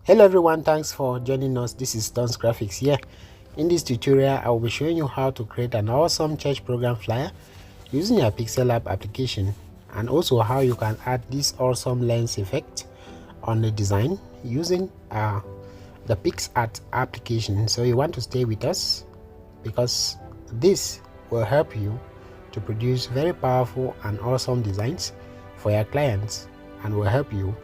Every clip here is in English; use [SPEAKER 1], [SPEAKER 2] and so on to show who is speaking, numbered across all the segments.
[SPEAKER 1] Hello everyone, thanks for joining us. This is Don's Graphics here. In this tutorial, I will be showing you how to create an awesome church program flyer using your Pixellab application, and also how you can add this awesome lens effect on the design using the PicsArt application. So you want to stay with us because this will help you to produce very powerful and awesome designs for your clients and will help you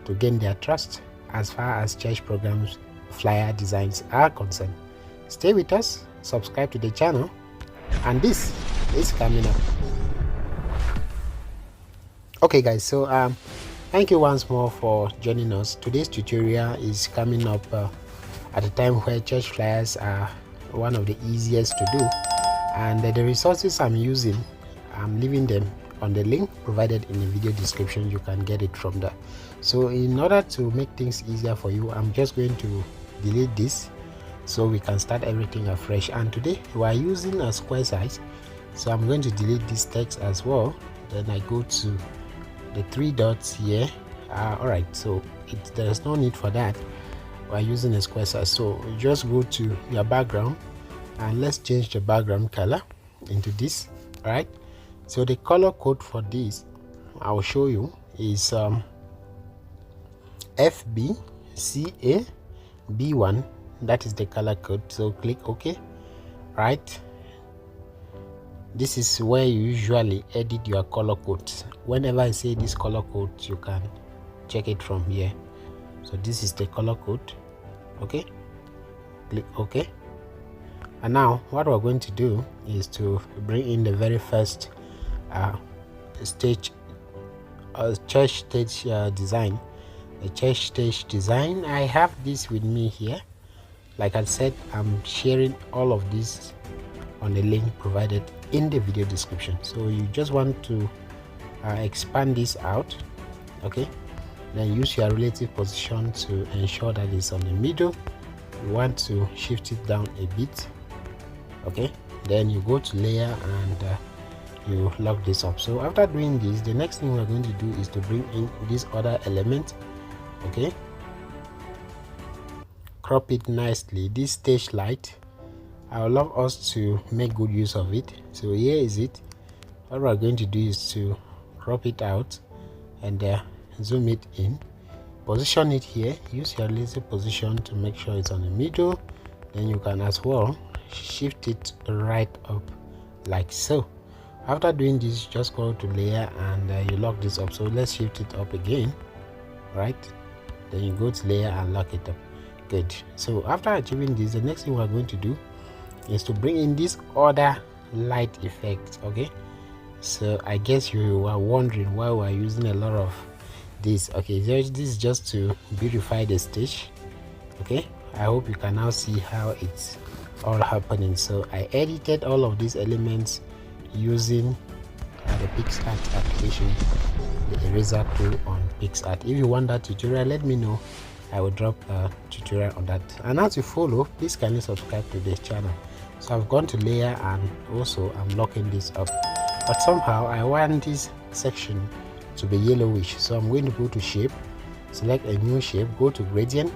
[SPEAKER 1] to gain their trust as far as church programs flyer designs are concerned. Stay with us, subscribe to the channel, and this is coming up. Okay guys, so thank you once more for joining us. Today's tutorial is coming up at a time where church flyers are one of the easiest to do, and the resources I'm using, I'm leaving them on the link provided in the video description. You can get it from there. So in order to make things easier for you, I'm just going to delete this so we can start everything afresh. And today we are using a square size, so I'm going to delete this text as well. Then I go to the three dots here. All right, so there's no need for that. We're using a square size, so you just go to your background and let's change the background color into this. All right, so the color code for this I'll show you is FBCAB1. that is the color code, so click OK. Right, this is where you usually edit your color codes. Whenever I say this color code, you can check it from here. So this is the color code. Okay, click OK. And now what we're going to do is to bring in the very first church stage design. The church stage design, I have this with me here. Like I said, I'm sharing all of this on the link provided in the video description. So you just want to expand this out. Okay, then use your relative position to ensure that it's on the middle. You want to shift it down a bit. Okay, then you go to layer and you lock this up. So after doing this, the next thing we're going to do is to bring in this other element. Okay, crop it nicely. This stage light, I would love us to make good use of it. So here is it. What we're going to do is to crop it out and zoom it in, position it here. Use your laser position to make sure it's on the middle. Then you can as well shift it right up like so. After doing this, just go to layer and you lock this up. So let's shift it up again. Right, then you go to layer and lock it up. Good. So after achieving this, the next thing we're going to do is to bring in this other light effect. Okay, so I guess you were wondering why we're using a lot of this. Okay, this is just to beautify the stage. Okay, I hope you can now see how it's all happening. So I edited all of these elements using the PicsArt application, the eraser tool on PicsArt. If you want that tutorial, let me know. I will drop a tutorial on that. And as you follow, please kindly subscribe to this channel. So I've gone to layer and also I'm locking this up, but somehow I want this section to be yellowish. So I'm going to go to shape, select a new shape, go to gradient,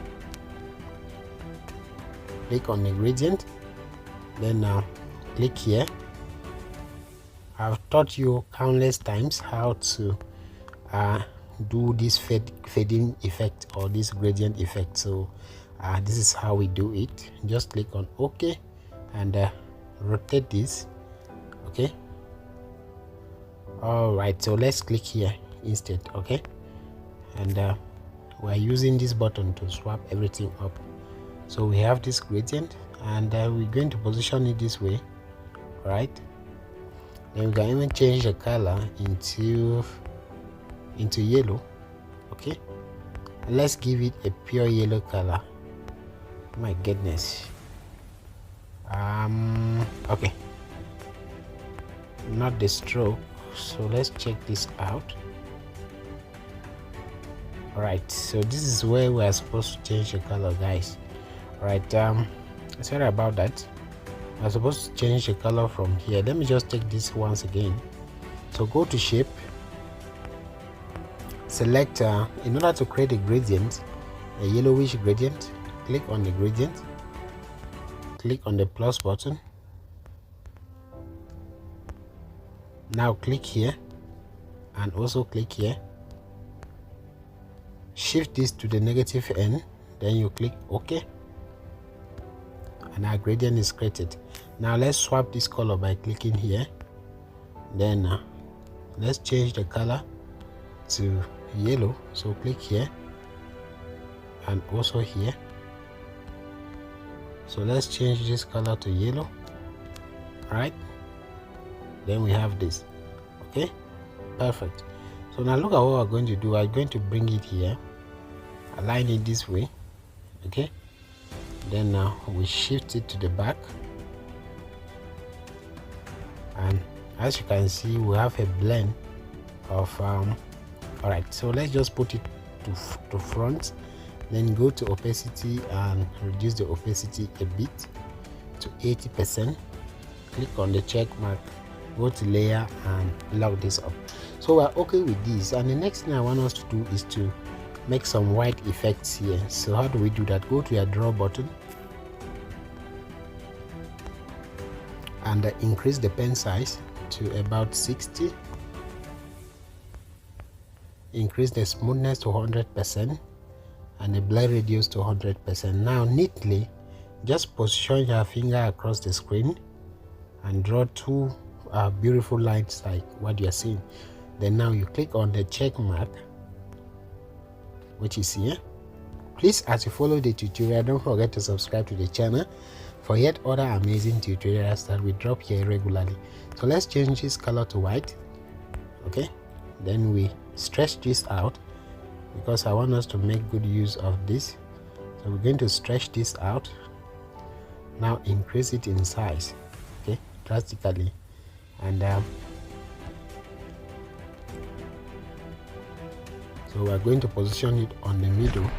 [SPEAKER 1] click on the gradient, then click here. I've taught you countless times how to do this fading effect or this gradient effect. So this is how we do it. Just click on OK and rotate this. Okay, all right, so let's click here instead. Okay, and we're using this button to swap everything up. So we have this gradient and we're going to position it this way. All right, then we can even change the color into yellow. Okay, and let's give it a pure yellow color. My goodness. Okay, not the stroke, so let's check this out. All right, so this is where we are supposed to change the color, guys. All right, sorry about that. I'm supposed to change the color from here. Let me just take this once again. So go to shape, select in order to create a gradient, a yellowish gradient, click on the gradient, click on the plus button. Now click here and also click here. Shift this to the negative end, then you click OK, and our gradient is created. Now let's swap this color by clicking here. Then let's change the color to yellow, so click here and also here. So let's change this color to yellow, right? Then we have this. Okay, perfect. So now look at what we're going to do. I'm going to bring it here, align it this way. Okay, then now we shift it to the back, and as you can see we have a blend of all right, so let's just put it to front, then go to opacity and reduce the opacity a bit to 80%. Click on the check mark, go to layer and lock this up. So we're okay with this, and the next thing I want us to do is to make some white effects here. So how do we do that? Go to your draw button and increase the pen size to about 60. Increase the smoothness to 100% and the blur radius to 100%. Now neatly just position your finger across the screen and draw two beautiful lines like what you are seeing. Then now you click on the check mark, which is here. Please, as you follow the tutorial, don't forget to subscribe to the channel for yet other amazing tutorials that we drop here regularly. So let's change this color to white. Okay, then we stretch this out because I want us to make good use of this. So we're going to stretch this out. Now increase it in size, okay, drastically, and so we're going to position it on the middle.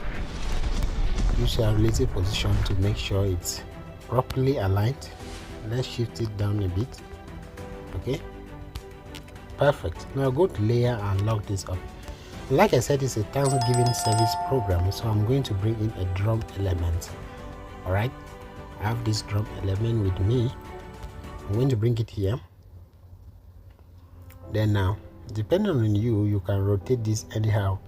[SPEAKER 1] Use your relative position to make sure it's properly aligned. Let's shift it down a bit. Okay, perfect. Now go to layer and lock this up. Like I said, it's a Thanksgiving service program, so I'm going to bring in a drum element. All right, I have this drum element with me. I'm going to bring it here. Then now, depending on you, you can rotate this anyhow.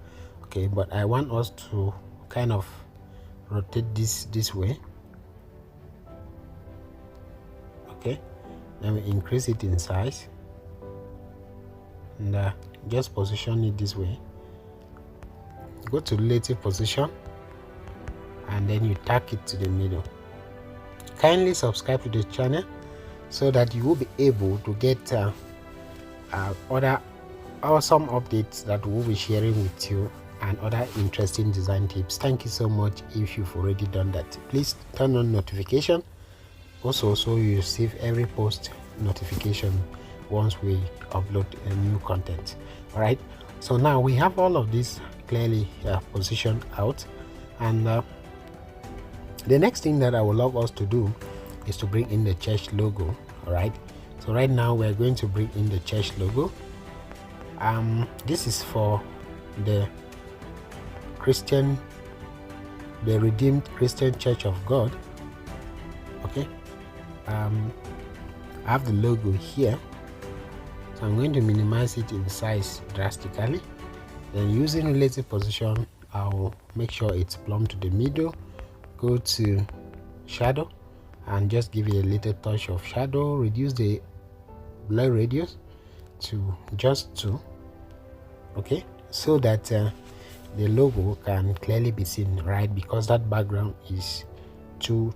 [SPEAKER 1] Okay, but I want us to kind of rotate this way. Okay, then we increase it in size and just position it this way. Go to relative position and then you tack it to the middle. Kindly subscribe to the channel so that you will be able to get other awesome updates that we'll be sharing with you and other interesting design tips. Thank you so much. If you've already done that, please turn on notification also so you receive every post notification once we upload a new content. All right, so now we have all of this clearly positioned out, and the next thing that I would love us to do is to bring in the church logo. All right, so right now we're going to bring in the church logo. This is for the Redeemed Christian Church of God. Okay, I have the logo here, so I'm going to minimize it in size drastically. Then using relative position, I'll make sure it's plumb to the middle. Go to shadow and just give it a little touch of shadow. Reduce the blur radius to just 2. Okay, so that the logo can clearly be seen, right? Because that background is too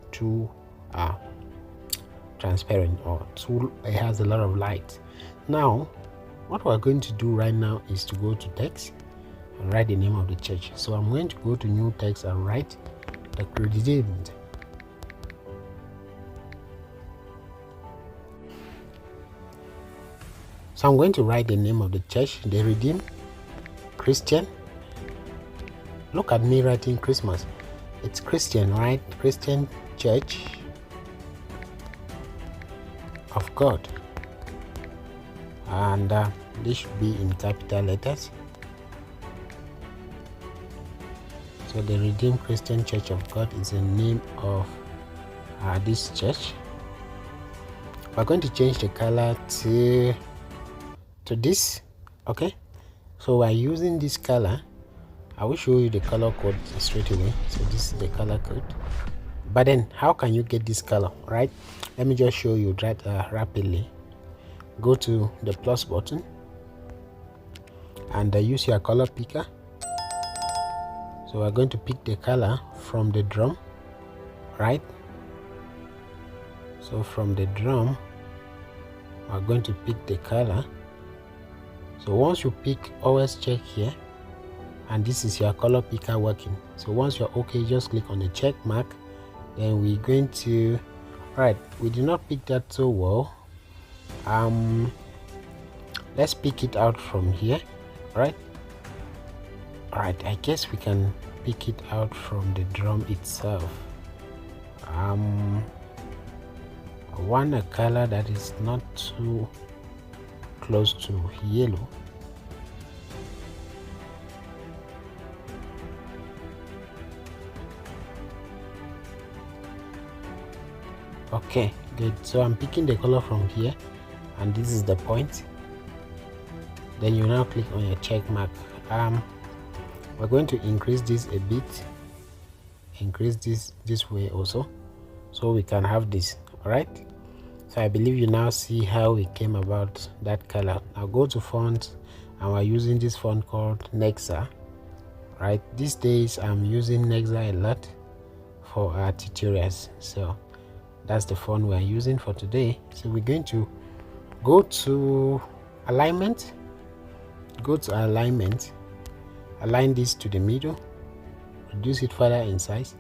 [SPEAKER 1] transparent, or it has a lot of light. Now what we're going to do right now is to go to text and write the name of the church. So I'm going to go to new text and write the Redeemed. So I'm going to write the name of the church, the Redeemed Christian. Look at me writing Christmas. It's Christian, right? Christian Church of God. And this should be in capital letters. So the Redeemed Christian Church of God is the name of this church. We're going to change the color to this. Okay, so we're using this color. I will show you the color code straight away. So this is the color code. But then how can you get this color, right? Let me just show you that rapidly. Go to the plus button and use your color picker. So we're going to pick the color from the drum, right? So from the drum we're going to pick the color. So once you pick, always check here, and this is your color picker working. So once you're okay, just click on the check mark. Then we're going to, right, we did not pick that so well. Let's pick it out from here, right? All right, I guess we can pick it out from the drum itself. I want a color that is not too close to yellow. Okay, good. So I'm picking the color from here, and this is the point. Then you now click on your check mark. We're going to increase this a bit, increase this way also, so we can have this. All right, so I believe you now see how we came about that color. Now go to font, and we're using this font called Nexa. Right, these days I'm using Nexa a lot for our tutorials, so that's the font we're using for today. So we're going to go to alignment, align this to the middle, reduce it further in size,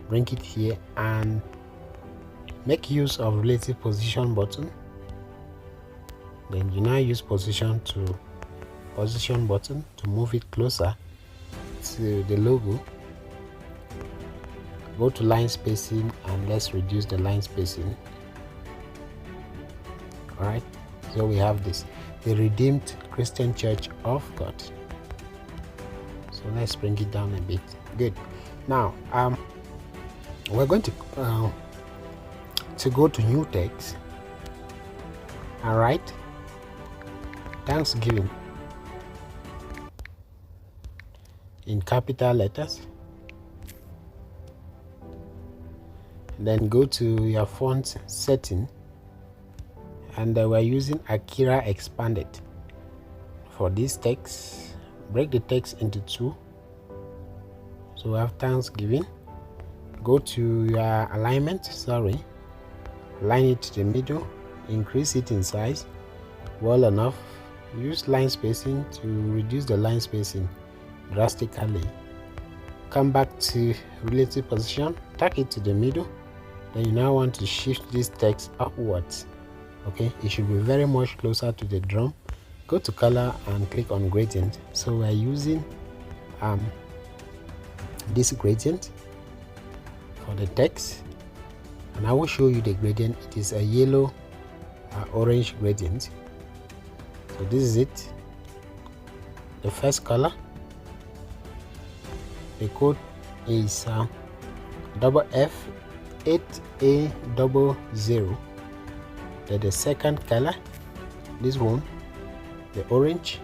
[SPEAKER 1] bring it here, and make use of relative position button. Then you now use position button to move it closer to the logo. Go to line spacing, and let's reduce the line spacing. All right, so we have this, the Redeemed Christian Church of God. So let's bring it down a bit. Good. Now we're going to go to new text and write Thanksgiving in capital letters. Then go to your font setting, and we're using Akira Expanded for this text. Break the text into two, so we have Thanksgiving. Go to your alignment, align it to the middle, increase it in size well enough. Use line spacing to reduce the line spacing drastically. Come back to relative position, tag it to the middle. Then you now want to shift this text upwards. Okay, it should be very much closer to the drum. Go to color and click on gradient. So we're using this gradient for the text, and I will show you the gradient. It is a yellow orange gradient. So this is it, the first color. The code is F8A00. Then the second color, this one, the orange,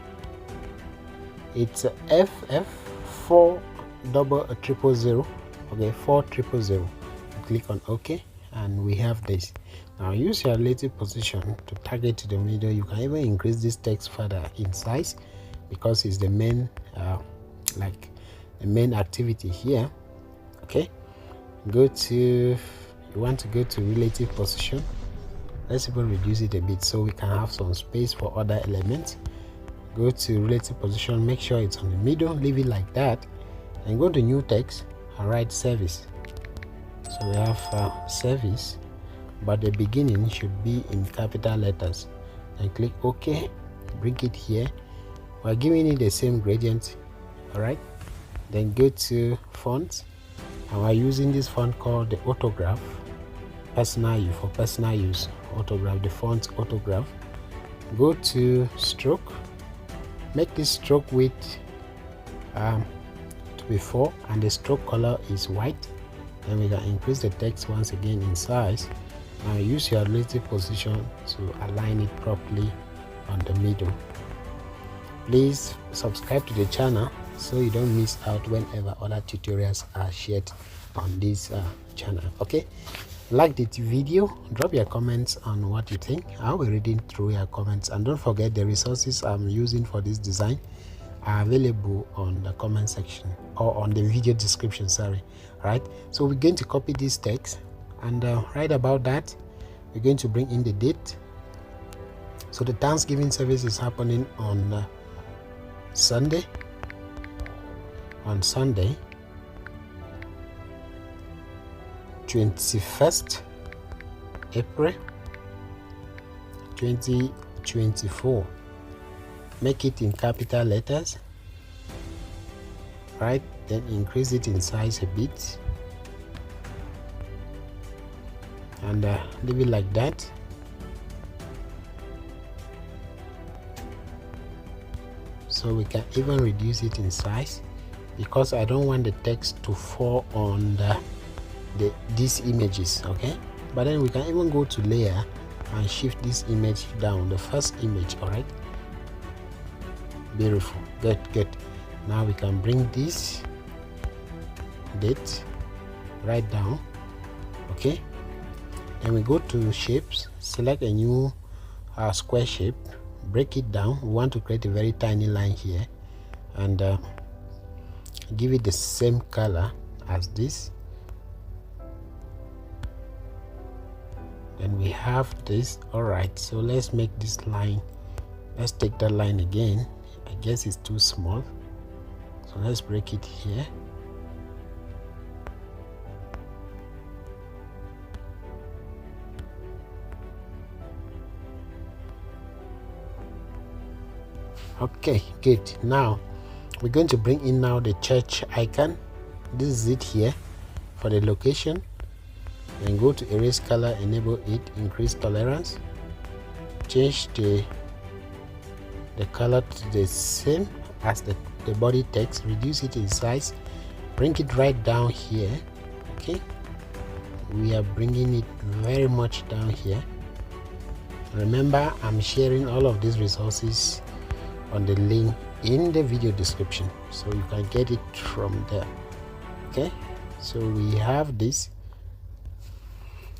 [SPEAKER 1] it's FF4000. Okay, 4000. Click on OK, and we have this. Now use your relative position to target to the middle. You can even increase this text further in size because it's the main the main activity here. Okay, you want to go to relative position. Let's even reduce it a bit so we can have some space for other elements. Go to relative position, make sure it's on the middle, leave it like that, and go to new text and write service. So we have service, but the beginning should be in capital letters. And click OK, bring it here. We're giving it the same gradient. All right, then go to font, and we're using this font called the Autograph, for personal use. Autograph, the font Autograph. Go to stroke, make this stroke width before and the stroke color is white. Then we can increase the text once again in size. Now use your relative position to align it properly on the middle. Please subscribe to the channel so you don't miss out whenever other tutorials are shared on this channel. Okay, like this video, drop your comments on what you think. I'll be reading through your comments, and don't forget the resources I'm using for this design are available on the comment section or on the video description, sorry. Right, so we're going to copy this text and right about that we're going to bring in the date. So the Thanksgiving service is happening on Sunday 21st April 2024. Make it in capital letters, right? Then increase it in size a bit and leave it like that. So we can even reduce it in size because I don't want the text to fall on these images. Okay, but then we can even go to layer and shift this image down, the first image. All right, beautiful, good. Now we can bring this date right down. Okay, then we go to shapes, select a new square shape, break it down. We want to create a very tiny line here and give it the same color as this. Then we have this. All right, so let's make this line, let's take that line again. I guess it's too small, so let's break it here. Okay, good. Now we're going to bring in now the church icon. This is it here for the location. Then go to erase color, enable it, increase tolerance, change the color to the same as the body text, reduce it in size, bring it right down here. Okay, we are bringing it very much down here. Remember, I'm sharing all of these resources on the link in the video description, so you can get it from there. Okay, so we have this,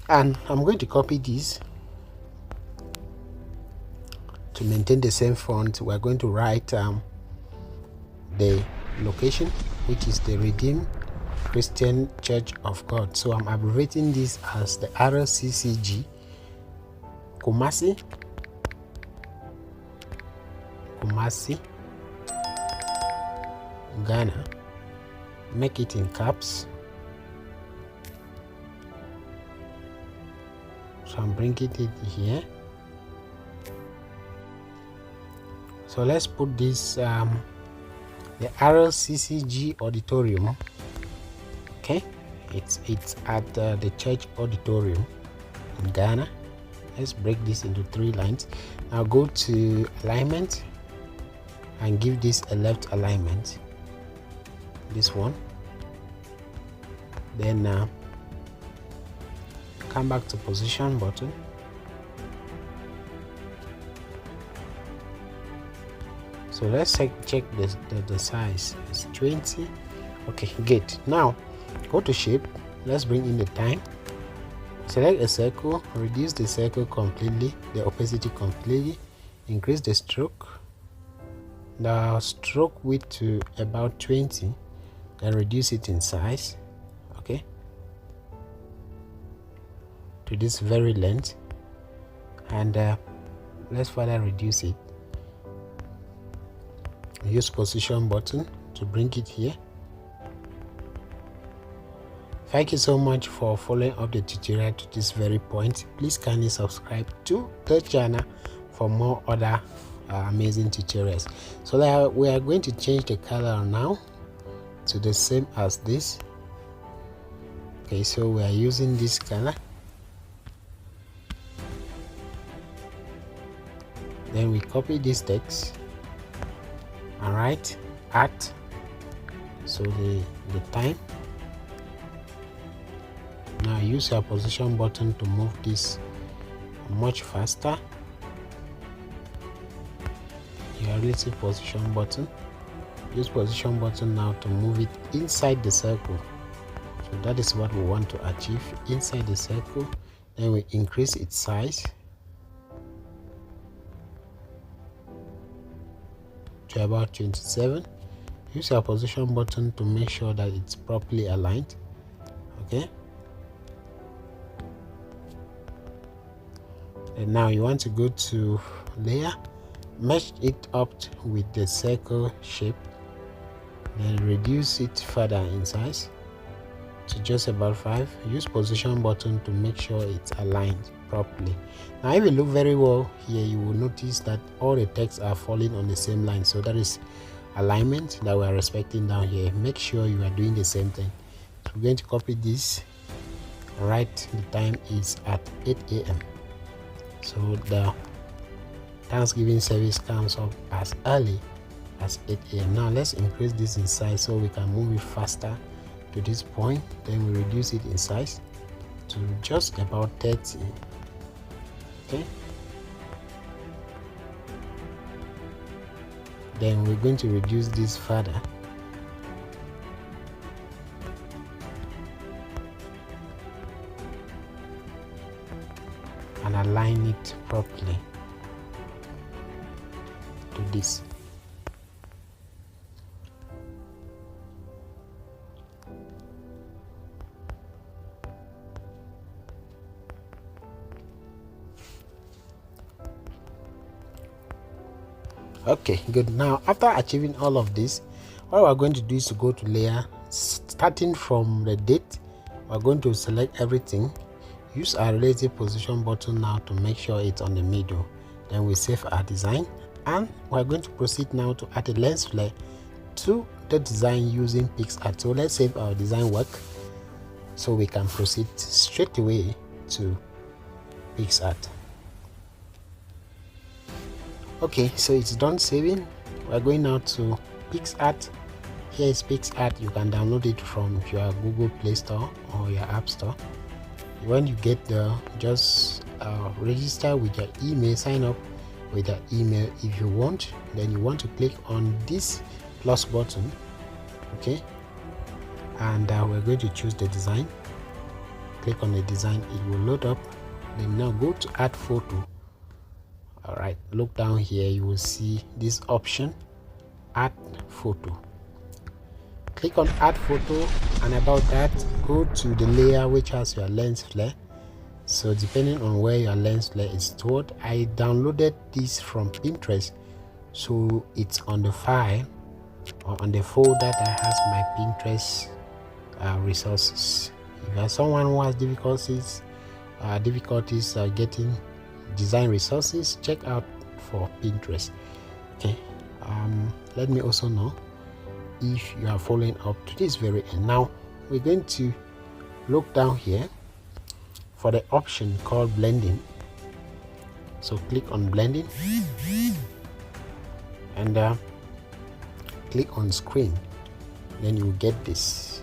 [SPEAKER 1] and I'm going to copy this to maintain the same font. We're going to write the location, which is the Redeemed Christian Church of God. So I'm abbreviating this as the RCCG, Kumasi, Ghana. Make it in caps. So I'm bringing it here. So let's put this the RCCG auditorium. Okay, it's at the church auditorium in Ghana. Let's break this into 3 lines. Now go to alignment and give this a left alignment, this one. Then come back to position button, so let's check the size. It's 20. Okay, good. Now go to shape, let's bring in the time, select a circle, reduce the circle completely, the opacity completely, increase the stroke width to about 20, then reduce it in size, okay, to this very length, and let's further reduce it. Use position button to bring it here. Thank you so much for following up the tutorial to this very point. Please kindly subscribe to the channel for more other amazing tutorials. So we are going to change the color now to the same as this. Okay, so we are using this color. Then we copy this text and write at so the time. Now use your position button to move this much faster. Your relative position button. Use position button now to move it inside the circle. So that is what we want to achieve inside the circle. Then we increase its size to about 27. Use your position button to make sure that it's properly aligned. Okay. And now you want to go to layer, mesh it up with the circle shape, then reduce it further in size to just about 5. Use position button to make sure it's aligned properly. Now if you look very well here, you will notice that all the text are falling on the same line, so that is alignment that we are respecting down here. Make sure you are doing the same thing. So we're going to copy this, write the time is at 8 a.m. so the Thanksgiving service comes up as early as 8 a.m. Now let's increase this in size so we can move it faster to this point. Then we reduce it in size to just about 30. Okay. Then we're going to reduce this further. And align it properly to this. Okay, good. Now after achieving all of this, what we're going to do is to go to layer. Starting from the date, we're going to select everything. Use our relative position button now to make sure it's on the middle. Then we save our design, and we're going to proceed now to add a lens flare to the design using PicsArt. So let's save our design work so we can proceed straight away to PicsArt. Okay, so it's done saving. We're going now to PicsArt. Here is PicsArt. You can download it from your Google Play Store or your App Store. When you get there, just register with your email, sign up with your email if you want. Then you want to click on this plus button, okay, and we're going to choose the design. Click on the design, it will load up. Then now go to add photo. All right, look down here, you will see this option, add photo. Click on add photo, and about that, go to the layer which has your lens flare. So depending on where your lens flare is stored, I downloaded this from Pinterest, so it's on the file or on the folder that has my Pinterest resources. If you are someone who has difficulties getting design resources, check out for Pinterest. Okay, let me also know if you are following up to this very end. Now we're going to look down here for the option called blending. So click on blending and click on screen. Then you get this.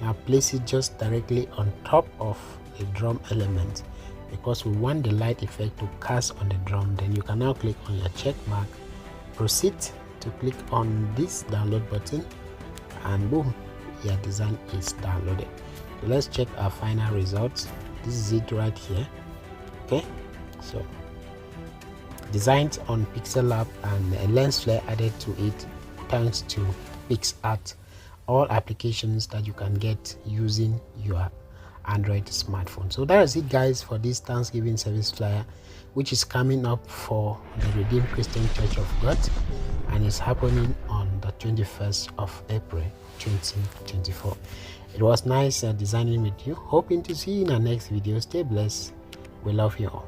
[SPEAKER 1] Now place it just directly on top of the drum element, because we want the light effect to cast on the drum. Then you can now click on your check mark, proceed to click on this download button, and boom, your design is downloaded. So let's check our final results. This is it right here. Okay, so designed on Pixellab and a lens flare added to it thanks to PicsArt, all applications that you can get using your Android smartphone. So that is it, guys, for this Thanksgiving service flyer, which is coming up for the Redeemed Christian Church of God, and it's happening on the 21st of April 2024. It was nice designing with you. Hoping to see you in our next video. Stay blessed. We love you all.